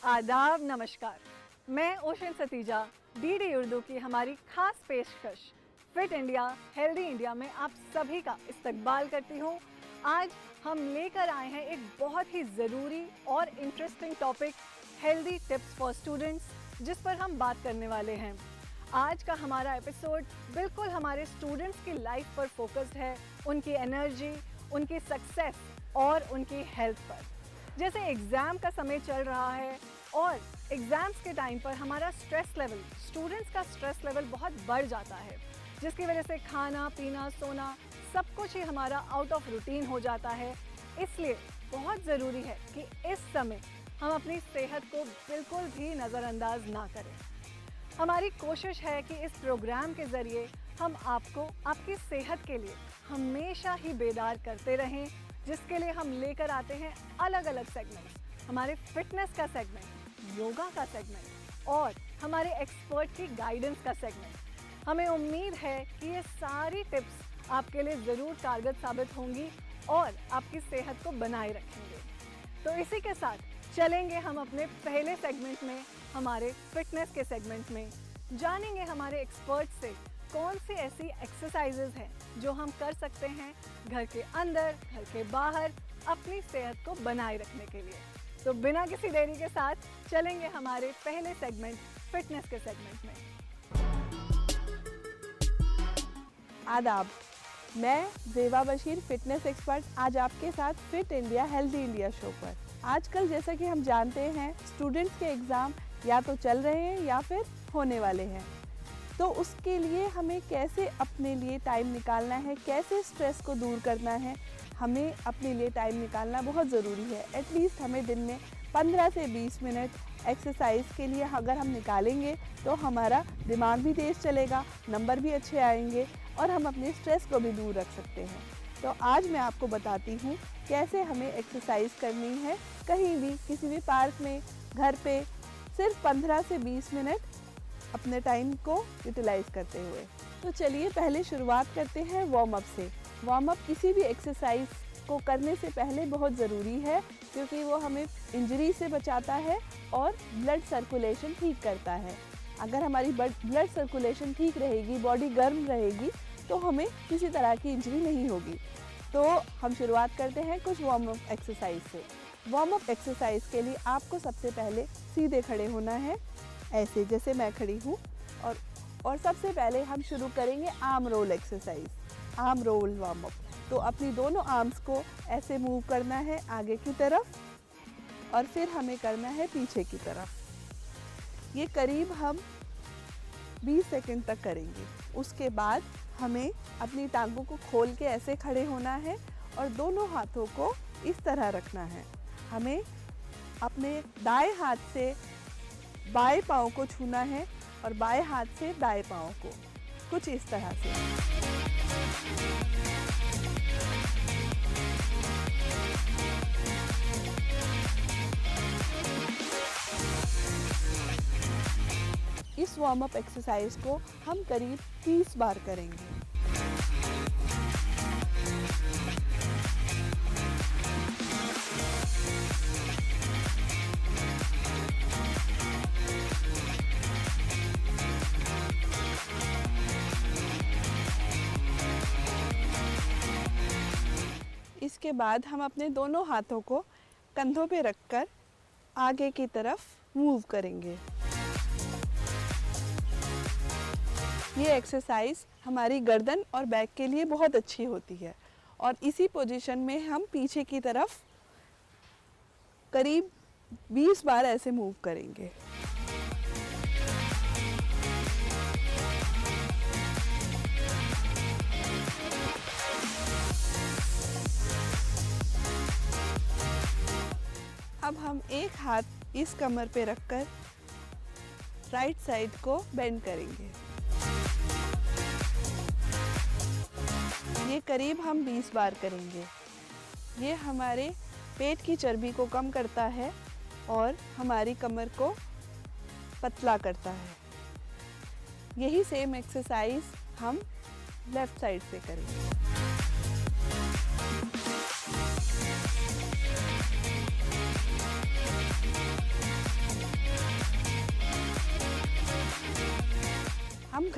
आदाब, नमस्कार। मैं ओशन सतीजा डीडी उर्दू की हमारी खास पेशकश फिट इंडिया हेल्दी इंडिया में आप सभी का इस्तकबाल करती हूँ। आज हम लेकर आए हैं एक बहुत ही ज़रूरी और interesting topic, healthy tips for students, जिस पर हम बात करने वाले हैं। आज का हमारा एपिसोड बिल्कुल हमारे स्टूडेंट्स की लाइफ पर फोकस्ड है, उनकी एनर्जी, उनकी सक्सेस और उनकी हेल्थ पर। जैसे एग्ज़ाम का समय चल रहा है और एग्ज़ाम्स के टाइम पर हमारा स्ट्रेस लेवल, स्टूडेंट्स का स्ट्रेस लेवल बहुत बढ़ जाता है, जिसकी वजह से खाना पीना सोना सब कुछ ही हमारा आउट ऑफ रूटीन हो जाता है। इसलिए बहुत ज़रूरी है कि इस समय हम अपनी सेहत को बिल्कुल भी नज़रअंदाज ना करें। हमारी कोशिश है कि इस प्रोग्राम के ज़रिए हम आपको आपकी सेहत के लिए हमेशा ही बेदार करते रहें, जिसके लिए हम लेकर आते हैं अलग अलग सेगमेंट्स, हमारे फिटनेस का सेगमेंट, योगा का सेगमेंट और हमारे एक्सपर्ट की गाइडेंस का सेगमेंट। हमें उम्मीद है कि ये सारी टिप्स आपके लिए ज़रूर कारगर साबित होंगी और आपकी सेहत को बनाए रखेंगे। तो इसी के साथ चलेंगे हम अपने पहले सेगमेंट में, हमारे फिटनेस के सेगमेंट में। जानेंगे हमारे एक्सपर्ट से कौन सी ऐसी एक्सरसाइजेज हैं जो हम कर सकते हैं घर के अंदर, घर के बाहर, अपनी सेहत को बनाए रखने के लिए। तो बिना किसी देरी के साथ चलेंगे हमारे पहले सेगमेंट, फिटनेस के सेगमेंट में। आदाब, मैं ज़ेबा बशीर, फिटनेस एक्सपर्ट, आज आपके साथ fit India healthy India show पर। आजकल जैसा कि हम जानते हैं, स्टूडेंट्स के एग्ज़ाम या तो चल रहे हैं या फिर होने वाले हैं। तो उसके लिए हमें कैसे अपने लिए टाइम निकालना है, कैसे स्ट्रेस को दूर करना है, हमें अपने लिए टाइम निकालना बहुत ज़रूरी है। एटलीस्ट हमें दिन में 15 से 20 मिनट एक्सरसाइज के लिए अगर हम निकालेंगे तो हमारा दिमाग भी तेज़ चलेगा, नंबर भी अच्छे आएंगे और हम अपने स्ट्रेस को भी दूर रख सकते हैं। तो आज मैं आपको बताती हूँ कैसे हमें एक्सरसाइज करनी है, कहीं भी, किसी भी पार्क में, घर पे, सिर्फ 15 से 20 मिनट अपने टाइम को यूटिलाइज करते हुए। तो चलिए पहले शुरुआत करते हैं वार्म अप से। वार्म अप किसी भी एक्सरसाइज को करने से पहले बहुत ज़रूरी है, क्योंकि वो हमें इंजरी से बचाता है और ब्लड सर्कुलेशन ठीक करता है। अगर हमारी ब्लड सर्कुलेशन ठीक रहेगी, बॉडी गर्म रहेगी, तो हमें किसी तरह की इंजरी नहीं होगी। तो हम शुरुआत करते हैं कुछ वार्म अप एक्सरसाइज से। वार्म अप एक्सरसाइज के लिए आपको सबसे पहले सीधे खड़े होना है, ऐसे जैसे मैं खड़ी हूँ। और सबसे पहले हम शुरू करेंगे arm roll exercise, arm roll warm up. तो अपनी दोनों आर्म्स को ऐसे मूव करना है आगे की तरफ और फिर हमें करना है पीछे की तरफ। ये करीब हम 20 सेकंड तक करेंगे। उसके बाद हमें अपनी टांगों को खोल के ऐसे खड़े होना है और दोनों हाथों को इस तरह रखना है। हमें अपने दाएं हाथ से बाएं पाँव को छूना है और बाएं हाथ से दाएं पाँव को, कुछ इस तरह से। इस वार्म अप एक्सरसाइज को हम करीब 30 बार करेंगे। इसके बाद हम अपने दोनों हाथों को कंधों पे रखकर आगे की तरफ मूव करेंगे। ये एक्सरसाइज हमारी गर्दन और बैक के लिए बहुत अच्छी होती है और इसी पोजीशन में हम पीछे की तरफ करीब 20 बार ऐसे मूव करेंगे। अब हम एक हाथ इस कमर पे रखकर राइट साइड को बेंड करेंगे। ये करीब हम 20 बार करेंगे। ये हमारे पेट की चर्बी को कम करता है और हमारी कमर को पतला करता है। यही सेम एक्सरसाइज हम लेफ़्ट साइड से करेंगे।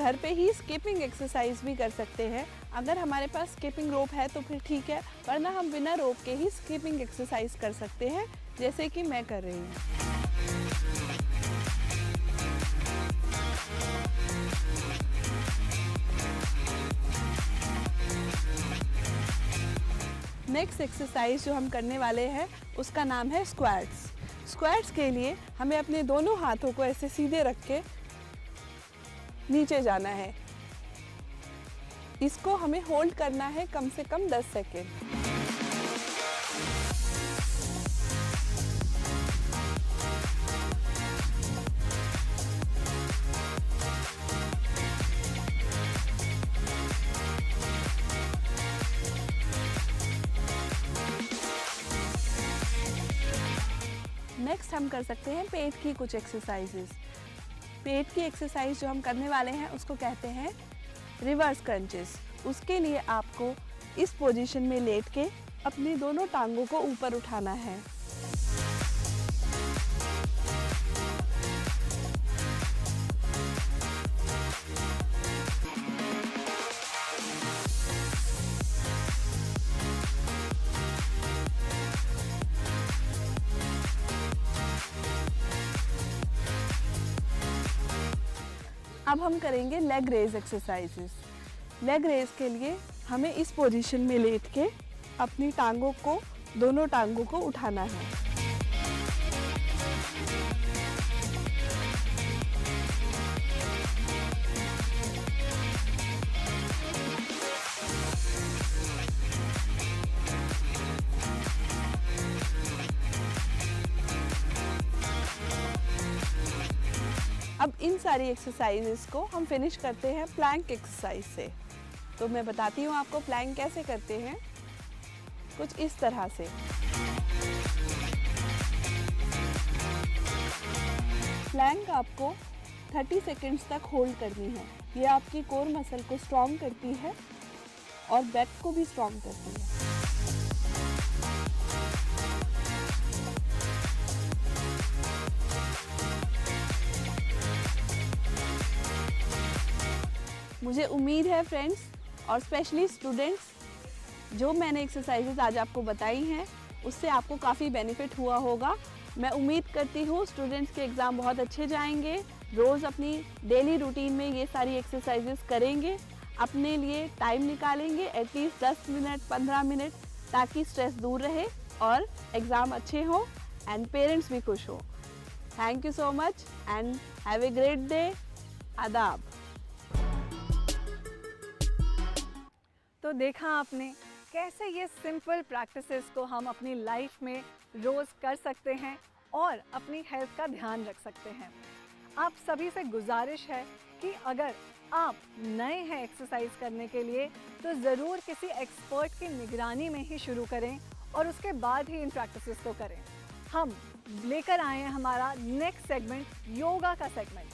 घर पे ही स्किपिंग एक्सरसाइज भी कर सकते हैं। अगर हमारे पास स्किपिंग रोप है तो फिर ठीक है, वरना हम बिना रोप के ही स्किपिंग एक्सरसाइज कर सकते हैं, जैसे कि मैं कर रही हूँ। नेक्स्ट एक्सरसाइज जो हम करने वाले हैं उसका नाम है स्क्वाट्स। स्क्वाट्स के लिए हमें अपने दोनों हाथों को ऐसे सीधे रख के नीचे जाना है। इसको हमें होल्ड करना है कम से कम 10 सेकेंड। नेक्स्ट हम कर सकते हैं पेट की कुछ एक्सरसाइजेस। पेट की एक्सरसाइज जो हम करने वाले हैं उसको कहते हैं रिवर्स क्रंचेस। उसके लिए आपको इस पोजीशन में लेट के अपनी दोनों टांगों को ऊपर उठाना है। अब हम करेंगे leg raise exercises. Leg raise के लिए हमें इस पोजीशन में लेट के अपनी टांगों को, दोनों टांगों को उठाना है। अब इन सारी एक्सरसाइजेस को हम फिनिश करते हैं प्लैंक एक्सरसाइज से। तो मैं बताती हूँ आपको प्लैंक कैसे करते हैं, कुछ इस तरह से। प्लैंक आपको 30 सेकेंड्स तक होल्ड करनी है। ये आपकी कोर मसल को स्ट्रॉन्ग करती है और बैक को भी स्ट्रॉन्ग करती है। मुझे उम्मीद है फ्रेंड्स और स्पेशली स्टूडेंट्स, जो मैंने एक्सरसाइजेज आज आपको बताई हैं उससे आपको काफ़ी बेनिफिट हुआ होगा। मैं उम्मीद करती हूँ स्टूडेंट्स के एग्ज़ाम बहुत अच्छे जाएंगे। रोज़ अपनी डेली रूटीन में ये सारी एक्सरसाइजेज करेंगे, अपने लिए टाइम निकालेंगे एटलीस्ट 10 मिनट 15 मिनट, ताकि स्ट्रेस दूर रहे और एग्ज़ाम अच्छे हो एंड पेरेंट्स भी खुश हो। Thank you so much and have a great day. आदाब। तो देखा आपने कैसे ये सिंपल प्रैक्टिसेस को हम अपनी लाइफ में रोज़ कर सकते हैं और अपनी हेल्थ का ध्यान रख सकते हैं। आप सभी से गुजारिश है कि अगर आप नए हैं एक्सरसाइज करने के लिए तो ज़रूर किसी एक्सपर्ट की निगरानी में ही शुरू करें और उसके बाद ही इन प्रैक्टिसेस को करें। हम लेकर आए हैं हमारा नेक्स्ट सेगमेंट, योगा का सेगमेंट।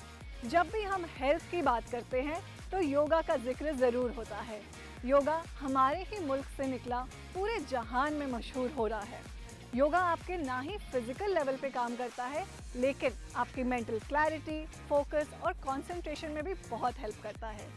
जब भी हम हेल्थ की बात करते हैं तो योगा का जिक्र ज़रूर होता है। योगा हमारे ही मुल्क से निकला पूरे जहान में मशहूर हो रहा है। योगा आपके ना ही फिजिकल लेवल पे काम करता है, लेकिन आपकी मेंटल क्लैरिटी, फोकस और कंसंट्रेशन में भी बहुत हेल्प करता है।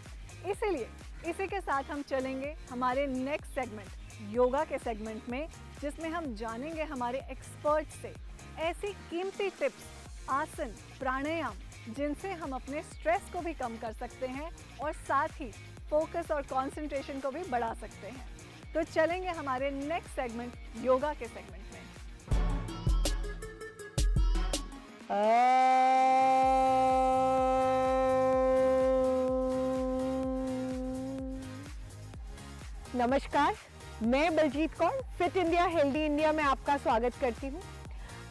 इसीलिए इसी के साथ हम चलेंगे हमारे नेक्स्ट सेगमेंट, योगा के सेगमेंट में, जिसमें हम जानेंगे हमारे एक्सपर्ट से ऐसी कीमती टिप्स, आसन, प्राणायाम, जिनसे हम अपने स्ट्रेस को भी कम कर सकते हैं और साथ ही फोकस और कंसंट्रेशन को भी बढ़ा सकते हैं। तो चलेंगे हमारे नेक्स्ट सेगमेंट, योगा के सेगमेंट में। नमस्कार, मैं Baljit Kaur fit India healthy India में आपका स्वागत करती हूँ।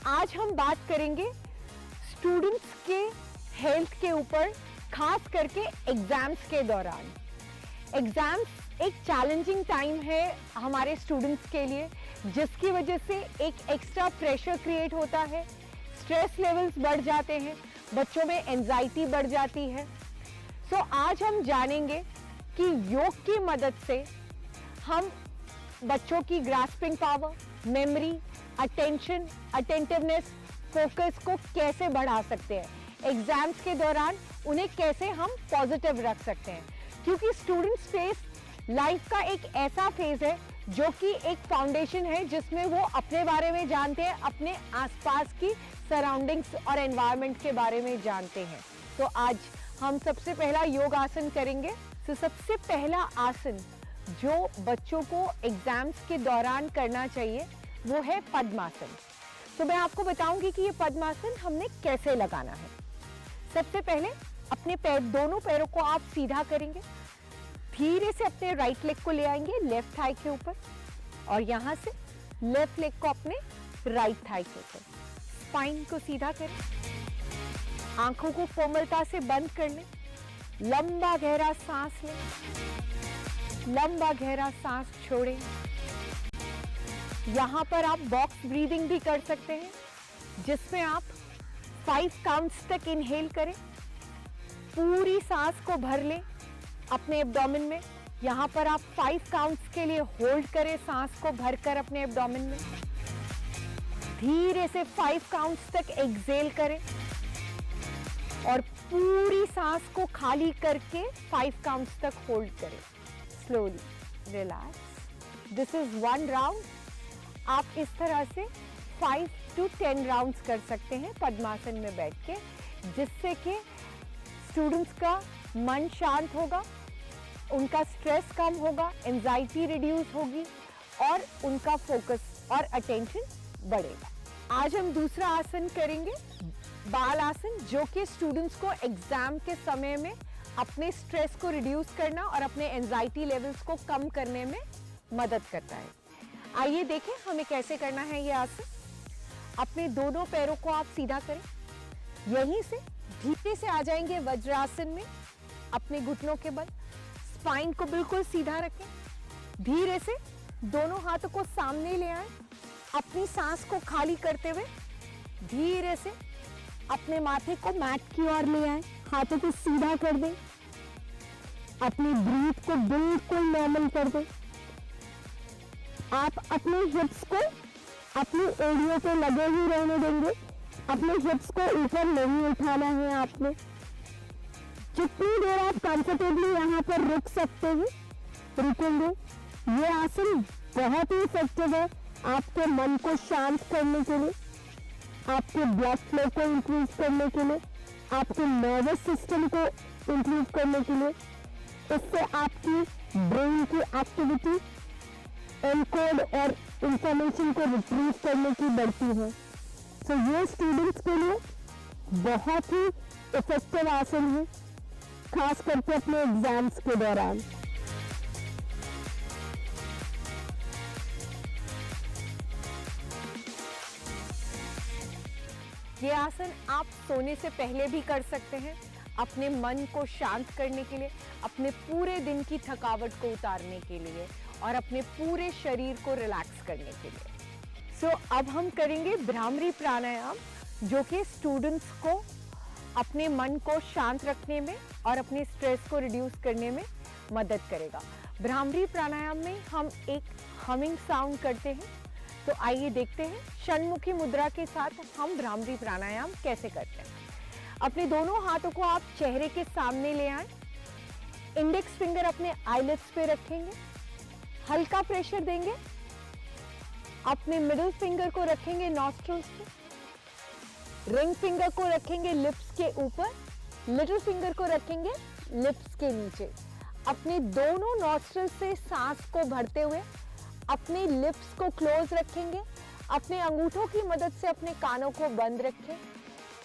आज हम बात करेंगे स्टूडेंट्स के हेल्थ के ऊपर, खास करके एग्जाम्स के दौरान। एग्जाम्स एक चैलेंजिंग टाइम है हमारे स्टूडेंट्स के लिए, जिसकी वजह से एक एक्स्ट्रा प्रेशर क्रिएट होता है, स्ट्रेस लेवल्स बढ़ जाते हैं, बच्चों में एंजाइटी बढ़ जाती है। सो आज हम जानेंगे कि योग की मदद से हम बच्चों की grasping power, memory, attention, attentiveness, focus को कैसे बढ़ा सकते हैं। एग्जाम्स के दौरान उन्हें कैसे हम पॉजिटिव रख सकते हैं, क्योंकि स्टूडेंट स्पेस लाइफ का एक ऐसा फेज है जो कि एक फाउंडेशन है जिसमें वो अपने बारे में जानते हैं, अपने आसपास की सराउंडिंग्स और एनवायरनमेंट के बारे में जानते हैं। तो आज हम सबसे पहला योग आसन करेंगे। तो सबसे पहला आसन जो बच्चों को एग्जाम्स के दौरान करना चाहिए वो है पद्मासन। तो मैं आपको बताऊंगी कि ये पद्मासन हमने कैसे लगाना है। सबसे पहले अपने पैर, दोनों पैरों को आप सीधा करेंगे, धीरे से अपने राइट लेग को ले आएंगे लेफ्ट थाई के ऊपर और यहाँ से लेफ्ट लेग को अपने राइट थाई के ऊपर। स्पाइन को सीधा करें, आंखों को कोमलता से बंद कर लें, लंबा गहरा सांस लें, लंबा गहरा सांस छोड़ें। यहाँ पर आप बॉक्स ब्रीदिंग भी कर सकते हैं जिसमें आप 5 काउंट्स तक इनहेल करें, पूरी सांस को भर लें अपने एब्डोमेन में। यहाँ पर आप 5 काउंट्स के लिए होल्ड करें सांस को भरकर अपने एब्डोमेन में, धीरे से 5 काउंट्स तक एक्सहेल करें और पूरी सांस को खाली करके 5 काउंट्स तक होल्ड करें। Slowly relax. This is 1 round. आप इस तरह से 5 to 10 राउंड्स कर सकते हैं पद्मासन में बैठ के, जिससे कि स्टूडेंट्स का मन शांत होगा, उनका स्ट्रेस कम होगा, एंजाइटी रिड्यूस होगी और उनका फोकस और अटेंशन बढ़ेगा। आज हम दूसरा आसन करेंगे, बाल आसन, जो कि स्टूडेंट्स को एग्जाम के समय में अपने स्ट्रेस को रिड्यूस करना और अपने एंजाइटी लेवल्स को कम करने में मदद करता है। आइए देखें हमें कैसे करना है ये आसन। अपने दोनों पैरों को आप सीधा करें, यहीं से धीरे से आ जाएंगे वज्रासन में अपने घुटनों के बल। स्पाइन को बिल्कुल सीधा रखें, धीरे से दोनों हाथों को सामने ले आएं, अपनी सांस को खाली करते हुए धीरे से अपने माथे को मैट की ओर ले आएं, हाथों को सीधा कर दें, अपनी ब्रीथ को बिल्कुल नॉर्मल कर दें। आप अपने हिप्स को अपनी एड़ियों पे लगे ही रहने देंगे, अपने हिप्स को ऊपर नहीं उठाना है आपने। जितनी देर आप कंफर्टेबली यहाँ पर रुक सकते हैं रुकेंगे। ये आसन बहुत ही इफेक्टिव है आपके मन को शांत करने के लिए, आपके ब्लड फ्लो को इंक्रीज करने के लिए, आपके नर्वस सिस्टम को इंक्रीज करने के लिए। इससे आपकी ब्रेन की एक्टिविटी, एनकोड और इंफॉर्मेशन को रिट्रीव करने की बढ़ती है। तो ये स्टूडेंट्स के लिए बहुत ही इफेक्टिव आसन है, खास करके अपने एग्जाम्स के दौरान। ये आसन आप सोने से पहले भी कर सकते हैं, अपने मन को शांत करने के लिए, अपने पूरे दिन की थकावट को उतारने के लिए और अपने पूरे शरीर को रिलैक्स करने के लिए। सो अब हम करेंगे भ्रामरी प्राणायाम, जो कि स्टूडेंट्स को अपने मन को शांत रखने में और अपने स्ट्रेस को रिड्यूस करने में मदद करेगा। भ्रामरी प्राणायाम में हम एक हमिंग साउंड करते हैं। तो आइए देखते हैं षण्मुखी मुद्रा के साथ हम भ्रामरी प्राणायाम कैसे करते हैं। अपने दोनों हाथों को आप चेहरे के सामने ले आएं, इंडेक्स फिंगर अपने आईलिड्स पे रखेंगे, हल्का प्रेशर देंगे, अपने मिडिल फिंगर को रखेंगे नॉस्ट्रल्स पे, रिंग फिंगर को रखेंगे लिप्स के ऊपर, लिटिल फिंगर को रखेंगे लिप्स के नीचे। अपने दोनों नॉस्ट्रल से सांस को भरते हुए अपने लिप्स को क्लोज रखेंगे, अपने अंगूठों की मदद से अपने कानों को बंद रखें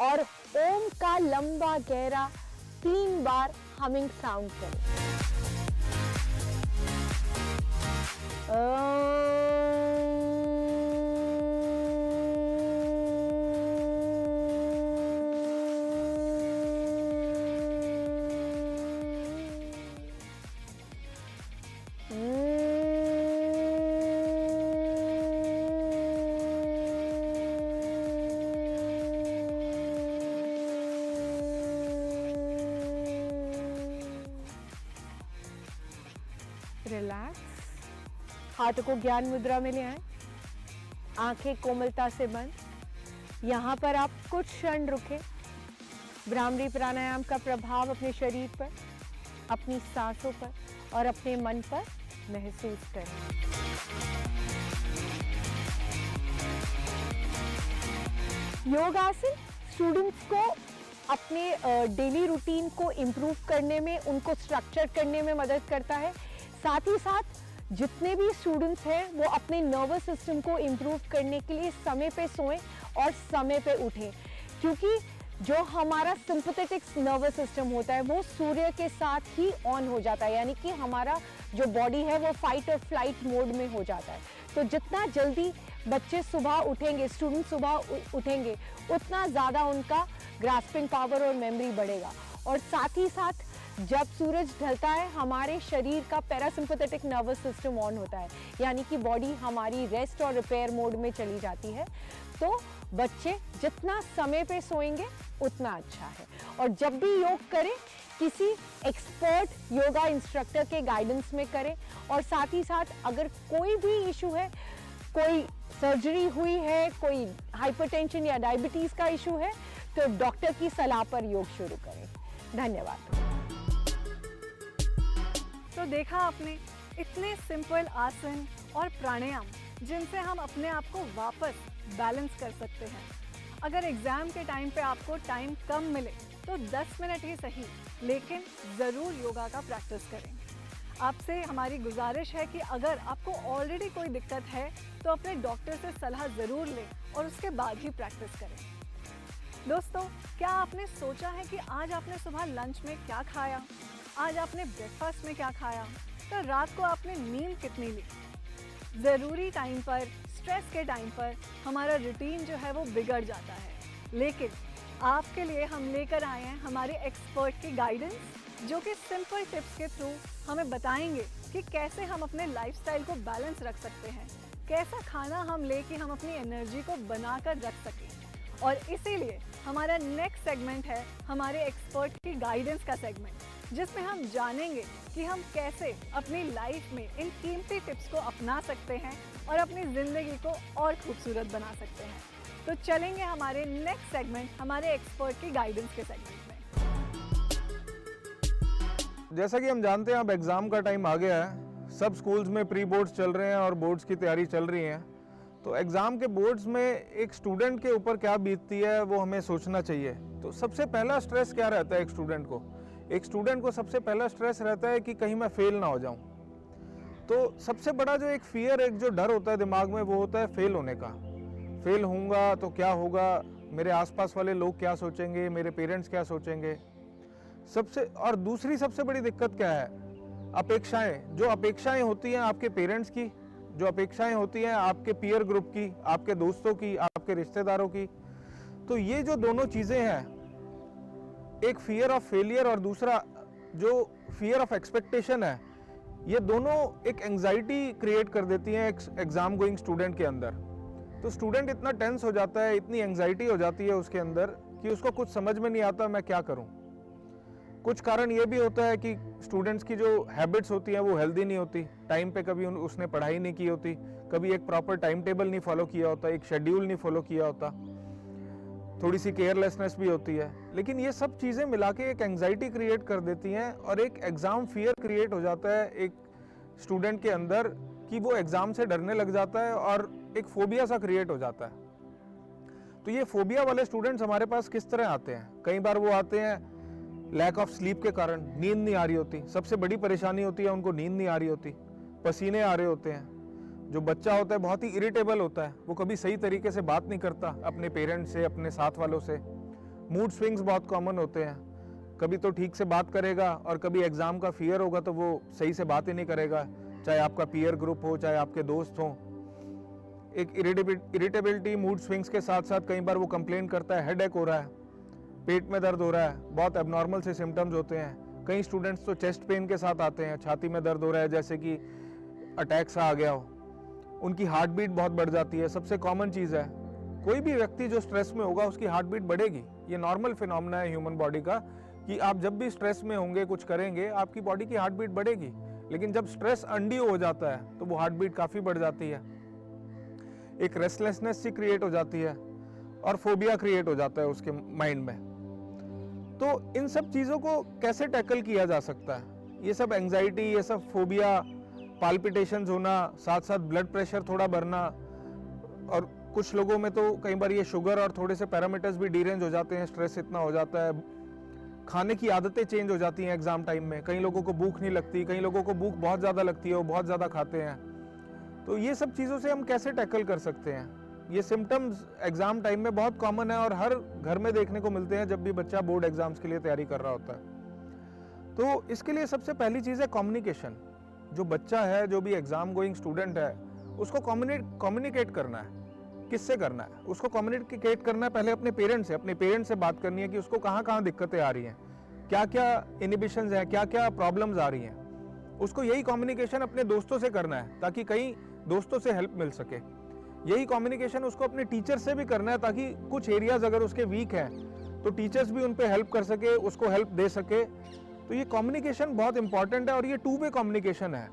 और ओम का लंबा गहरा 3 बार हमिंग साउंड करें। रिलैक्स। हाथों को ज्ञान मुद्रा में ले आएं, आंखें कोमलता से बंद। यहाँ पर आप कुछ क्षण रुकें, भ्रामरी प्राणायाम का प्रभाव अपने शरीर पर, अपनी सांसों पर और अपने मन पर महसूस करें। योगासन स्टूडेंट्स को अपने डेली रूटीन को इम्प्रूव करने में, उनको स्ट्रक्चर करने में मदद करता है। साथ ही साथ जितने भी स्टूडेंट्स हैं वो अपने नर्वस सिस्टम को इम्प्रूव करने के लिए समय पे सोएं और समय पे उठें, क्योंकि जो हमारा सिंपैथेटिक नर्वस सिस्टम होता है वो सूर्य के साथ ही ऑन हो जाता है, यानी कि हमारा जो बॉडी है वो फाइट और फ्लाइट मोड में हो जाता है। तो जितना जल्दी बच्चे सुबह उठेंगे, स्टूडेंट सुबह उठेंगे, उतना ज़्यादा उनका ग्रास्पिंग पावर और मेमोरी बढ़ेगा। और साथ ही साथ जब सूरज ढलता है हमारे शरीर का पैरासिम्पैथेटिक नर्वस सिस्टम ऑन होता है, यानी कि बॉडी हमारी रेस्ट और रिपेयर मोड में चली जाती है। तो बच्चे जितना समय पे सोएंगे उतना अच्छा है। और जब भी योग करें किसी एक्सपर्ट योगा इंस्ट्रक्टर के गाइडेंस में करें। और साथ ही साथ अगर कोई भी इशू है, कोई सर्जरी हुई है, कोई हाइपरटेंशन या डायबिटीज़ का इशू है, तो डॉक्टर की सलाह पर योग शुरू करें। धन्यवाद। तो देखा आपने, इतने सिंपल आसन और प्राणायाम जिनसे हम अपने आप को वापस बैलेंस कर सकते हैं। अगर एग्ज़ाम के टाइम पे आपको टाइम कम मिले तो 10 मिनट ही सही, लेकिन ज़रूर योगा का प्रैक्टिस करें। आपसे हमारी गुजारिश है कि अगर आपको ऑलरेडी कोई दिक्कत है तो अपने डॉक्टर से सलाह ज़रूर लें और उसके बाद ही प्रैक्टिस करें। दोस्तों, क्या आपने सोचा है कि आज आपने सुबह लंच में क्या खाया, आज आपने ब्रेकफास्ट में क्या खाया, तो रात को आपने नींद कितनी ली? ज़रूरी टाइम पर, स्ट्रेस के टाइम पर हमारा रूटीन जो है वो बिगड़ जाता है, लेकिन आपके लिए हम लेकर आए हैं हमारे एक्सपर्ट की गाइडेंस, जो कि सिंपल टिप्स के थ्रू हमें बताएंगे कि कैसे हम अपने लाइफस्टाइल को बैलेंस रख सकते हैं, कैसा खाना हम ले कि हम अपनी एनर्जी को बनाकर रख सकें। और इसीलिए हमारा नेक्स्ट सेगमेंट है हमारे एक्सपर्ट की गाइडेंस का सेगमेंट, जिसमें हम जानेंगे कि हम कैसे अपनी लाइफ में इन कीमती टिप्स को अपना सकते हैं और अपनी ज़िंदगी को और खूबसूरत बना सकते हैं। तो चलेंगे हमारे नेक्स्ट सेगमेंट, हमारे एक्सपर्ट की गाइडेंस के सेगमेंट में। जैसा कि हम जानते हैं अब एग्ज़ाम का टाइम आ गया है, सब स्कूल्स में प्री बोर्ड्स चल रहे हैं और बोर्ड्स की तैयारी चल रही है। तो एग्ज़ाम के बोर्ड्स में एक स्टूडेंट के ऊपर क्या बीतती है वो हमें सोचना चाहिए। तो सबसे पहला स्ट्रेस क्या रहता है एक स्टूडेंट को? एक स्टूडेंट को सबसे पहला स्ट्रेस रहता है कि कहीं मैं फेल ना हो जाऊं। तो सबसे बड़ा जो एक फियर, एक जो डर होता है दिमाग में, वो होता है फेल होने का। फेल होऊंगा तो क्या होगा, मेरे आसपास वाले लोग क्या सोचेंगे, मेरे पेरेंट्स क्या सोचेंगे। और दूसरी सबसे बड़ी दिक्कत क्या है? अपेक्षाएं। जो अपेक्षाएं होती हैं आपके पेरेंट्स की, जो अपेक्षाएं होती हैं आपके पीयर ग्रुप की, आपके दोस्तों की, आपके रिश्तेदारों की। तो ये जो दोनों चीज़ें हैं, एक फियर ऑफ फेलियर और दूसरा जो फियर ऑफ एक्सपेक्टेशन है, ये दोनों एक एंजाइटी क्रिएट कर देती हैं एक एग्जाम गोइंग स्टूडेंट के अंदर। तो स्टूडेंट इतना टेंस हो जाता है, इतनी एंजाइटी हो जाती है उसके अंदर कि उसको कुछ समझ में नहीं आता मैं क्या करूं। कुछ कारण ये भी होता है कि स्टूडेंट्स की जो हैबिट्स होती हैं वो हेल्दी नहीं होती। टाइम पे कभी उसने पढ़ाई नहीं की होती, कभी एक प्रॉपर टाइम टेबल नहीं फॉलो किया होता, एक शेड्यूल नहीं फॉलो किया होता, थोड़ी सी केयरलेसनेस भी होती है। लेकिन ये सब चीज़ें मिला के एक एंजाइटी क्रिएट कर देती हैं और एक एग्ज़ाम फियर क्रिएट हो जाता है एक स्टूडेंट के अंदर कि वो एग्ज़ाम से डरने लग जाता है और एक फोबिया सा क्रिएट हो जाता है। तो ये फोबिया वाले स्टूडेंट्स हमारे पास किस तरह आते हैं? कई बार वो आते हैं लैक ऑफ स्लीप के कारण, नींद नहीं आ रही होती। सबसे बड़ी परेशानी होती है उनको नींद नहीं आ रही होती, पसीने आ रहे होते हैं। जो बच्चा होता है बहुत ही इरिटेबल होता है, वो कभी सही तरीके से बात नहीं करता अपने पेरेंट्स से, अपने साथ वालों से। मूड स्विंग्स बहुत कॉमन होते हैं, कभी तो ठीक से बात करेगा और कभी एग्ज़ाम का फियर होगा तो वो सही से बात ही नहीं करेगा, चाहे आपका पीयर ग्रुप हो, चाहे आपके दोस्त हों। एक इरिटेबिलिटी, मूड स्विंग्स के साथ साथ कई बार वो कंप्लेन करता है हेडेक हो रहा है, पेट में दर्द हो रहा है, बहुत एबनॉर्मल से सिम्टम्स होते हैं। कई स्टूडेंट्स तो चेस्ट पेन के साथ आते हैं, छाती में दर्द हो रहा है जैसे कि अटैक सा आ गया हो। उनकी हार्ट बीट बहुत बढ़ जाती है, सबसे कॉमन चीज़ है। कोई भी व्यक्ति जो स्ट्रेस में होगा उसकी हार्ट बीट बढ़ेगी। ये नॉर्मल फिनोमेना है ह्यूमन बॉडी का कि आप जब भी स्ट्रेस में होंगे, कुछ करेंगे, आपकी बॉडी की हार्ट बीट बढ़ेगी। लेकिन जब स्ट्रेस अनड्यू हो जाता है तो वो हार्ट बीट काफ़ी बढ़ जाती है, एक रेस्टलेसनेस सी क्रिएट हो जाती है और फोबिया क्रिएट हो जाता है उसके माइंड में। तो इन सब चीज़ों को कैसे टैकल किया जा सकता है? ये सब एंजाइटी, ये सब फोबिया, पाल्पिटेशंस होना, साथ साथ ब्लड प्रेशर थोड़ा बढ़ना, और कुछ लोगों में तो कई बार ये शुगर और थोड़े से पैरामीटर्स भी डीरेंज हो जाते हैं, स्ट्रेस इतना हो जाता है, खाने की आदतें चेंज हो जाती हैं एग्जाम टाइम में। कई लोगों को भूख नहीं लगती, कई लोगों को भूख बहुत ज़्यादा लगती है, वो बहुत ज़्यादा खाते हैं। तो ये सब चीज़ों से हम कैसे टैकल कर सकते हैं? ये सिम्टम्स एग्जाम टाइम में बहुत कॉमन है और हर घर में देखने को मिलते हैं जब भी बच्चा बोर्ड एग्जाम्स के लिए तैयारी कर रहा होता है। तो इसके लिए सबसे पहली चीज़ है कम्युनिकेशन। जो बच्चा है, जो भी एग्जाम गोइंग स्टूडेंट है, उसको कम्युनिकेट करना है। किससे करना है? उसको कम्युनिकेट करना है पहले अपने पेरेंट्स से बात करनी है कि उसको कहाँ कहाँ दिक्कतें आ रही हैं, क्या क्या इनिबिशंस हैं, क्या क्या प्रॉब्लम्स आ रही हैं। उसको यही कम्युनिकेशन अपने दोस्तों से करना है ताकि कई दोस्तों से हेल्प मिल सके। यही कम्युनिकेशन उसको अपने टीचर से भी करना है ताकि कुछ एरियाज अगर उसके वीक हैं तो टीचर्स भी उन पे हेल्प कर सके, उसको हेल्प दे सके। तो ये कम्युनिकेशन बहुत इंपॉर्टेंट है और ये टू वे कम्युनिकेशन है।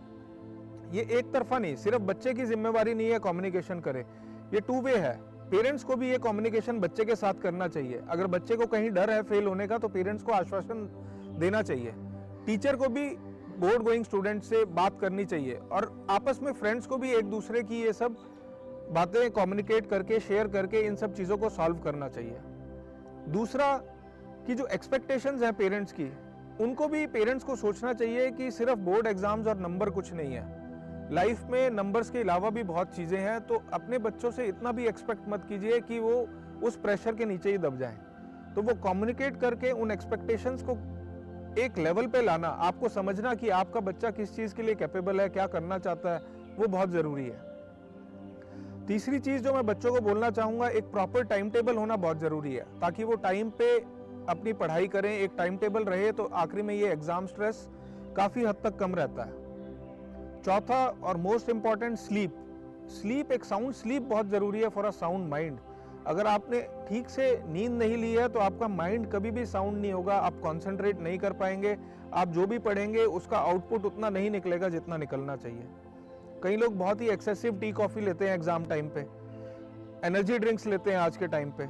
ये एक तरफा नहीं, सिर्फ बच्चे की जिम्मेवारी नहीं है कम्युनिकेशन करे, ये टू वे है। पेरेंट्स को भी ये कम्युनिकेशन बच्चे के साथ करना चाहिए। अगर बच्चे को कहीं डर है फेल होने का तो पेरेंट्स को आश्वासन देना चाहिए। टीचर को भी बोर्ड गोइंग स्टूडेंट से बात करनी चाहिए और आपस में फ्रेंड्स को भी एक दूसरे की ये सब बातें कम्युनिकेट करके, शेयर करके इन सब चीज़ों को सॉल्व करना चाहिए। दूसरा कि जो एक्सपेक्टेशंस हैं पेरेंट्स की, उनको भी पेरेंट्स को सोचना चाहिए कि सिर्फ बोर्ड एग्जाम्स और नंबर कुछ नहीं है। लाइफ में नंबर्स के अलावा भी बहुत चीज़ें हैं, तो अपने बच्चों से इतना भी एक्सपेक्ट मत कीजिए कि वो उस प्रेशर के नीचे ही दब जाएं। तो वो कम्युनिकेट करके उन एक्सपेक्टेशंस को एक लेवल पे लाना, आपको समझना कि आपका बच्चा किस चीज़ के लिए कैपेबल है, क्या करना चाहता है, वो बहुत ज़रूरी है। तीसरी चीज़ जो मैं बच्चों को बोलना चाहूँगा, एक प्रॉपर टाइम टेबल होना बहुत ज़रूरी है ताकि वो टाइम पे अपनी पढ़ाई करें। एक टाइम टेबल रहे तो आखिरी में ये एग्ज़ाम स्ट्रेस काफ़ी हद तक कम रहता है। चौथा और मोस्ट इम्पॉर्टेंट, स्लीप। एक साउंड स्लीप बहुत ज़रूरी है फॉर अ साउंड माइंड। अगर आपने ठीक से नींद नहीं ली है तो आपका माइंड कभी भी साउंड नहीं होगा, आप कॉन्सेंट्रेट नहीं कर पाएंगे, आप जो भी पढ़ेंगे उसका आउटपुट उतना नहीं निकलेगा जितना निकलना चाहिए। कई लोग बहुत ही एक्सेसिव टी कॉफ़ी लेते हैं एग्जाम टाइम पे, एनर्जी ड्रिंक्स लेते हैं आज के टाइम पे,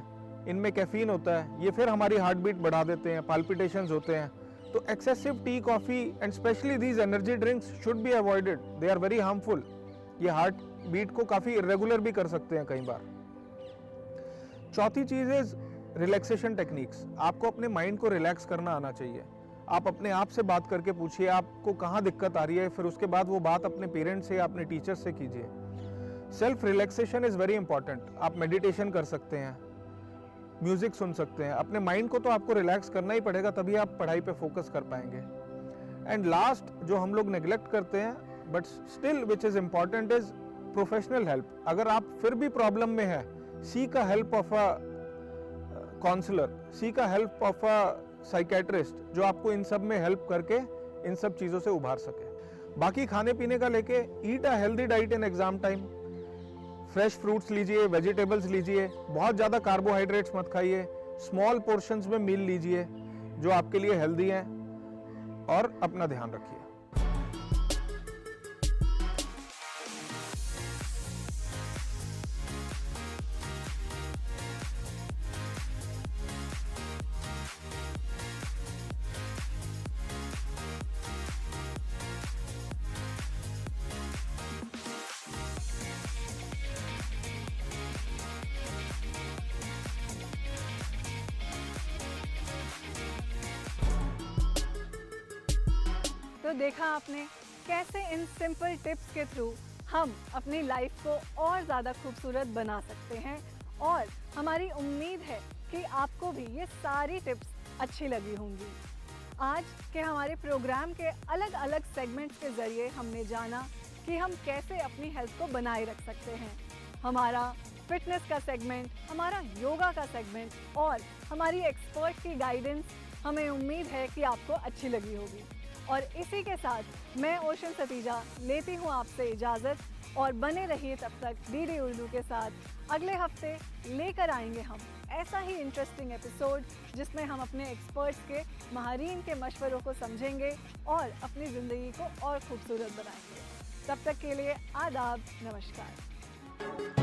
इनमें कैफीन होता है, ये फिर हमारी हार्ट बीट बढ़ा देते हैं, पाल्पिटेशंस होते हैं। तो excessive tea coffee and specially these energy drinks should be avoided, they are very harmful. ये हार्ट बीट को काफ़ी इरेगुलर भी कर सकते हैं कई बार। चौथी चीज़ इज रिलैक्सेशन टेक्निक्स। आपको अपने माइंड को रिलैक्स करना आना चाहिए। आप अपने आप से बात करके पूछिए आपको कहाँ दिक्कत आ रही है, फिर उसके बाद वो बात अपने पेरेंट्स से या अपने टीचर से कीजिए। Self relaxation is very important. आप मेडिटेशन कर सकते हैं, म्यूजिक सुन सकते हैं। अपने माइंड को तो आपको रिलैक्स करना ही पड़ेगा, तभी आप पढ़ाई पे फोकस कर पाएंगे। एंड लास्ट जो हम लोग नेग्लेक्ट करते हैं but still which is important is professional help. अगर आप फिर भी प्रॉब्लम में है, seek a help of a counsellor, seek a help of a psychiatrist जो आपको इन सब में हेल्प करके इन सब चीज़ों से उभार सके। बाकी खाने पीने का लेके, eat a healthy diet in exam time. Fresh fruits लीजिए, वेजिटेबल्स लीजिए, बहुत ज़्यादा कार्बोहाइड्रेट्स मत खाइए, स्मॉल पोर्शंस में मील लीजिए जो आपके लिए हेल्दी हैं, और अपना ध्यान रखिए। तो देखा आपने कैसे इन सिंपल टिप्स के थ्रू हम अपनी लाइफ को और ज़्यादा खूबसूरत बना सकते हैं, और हमारी उम्मीद है कि आपको भी ये सारी टिप्स अच्छी लगी होंगी। आज के हमारे प्रोग्राम के अलग अलग सेगमेंट्स के ज़रिए हमने जाना कि हम कैसे अपनी हेल्थ को बनाए रख सकते हैं। हमारा फिटनेस का सेगमेंट, हमारा योगा का सेगमेंट और हमारी एक्सपर्ट की गाइडेंस हमें उम्मीद है कि आपको अच्छी लगी होगी। और इसी के साथ मैं ओशन सतीजा लेती हूँ आपसे इजाज़त, और बने रहिए तब तक डीडी उर्दू के साथ। अगले हफ्ते लेकर आएंगे हम ऐसा ही इंटरेस्टिंग एपिसोड जिसमें हम अपने एक्सपर्ट्स के, माहिरीन के मशवरों को समझेंगे और अपनी ज़िंदगी को और खूबसूरत बनाएंगे। तब तक के लिए आदाब, नमस्कार।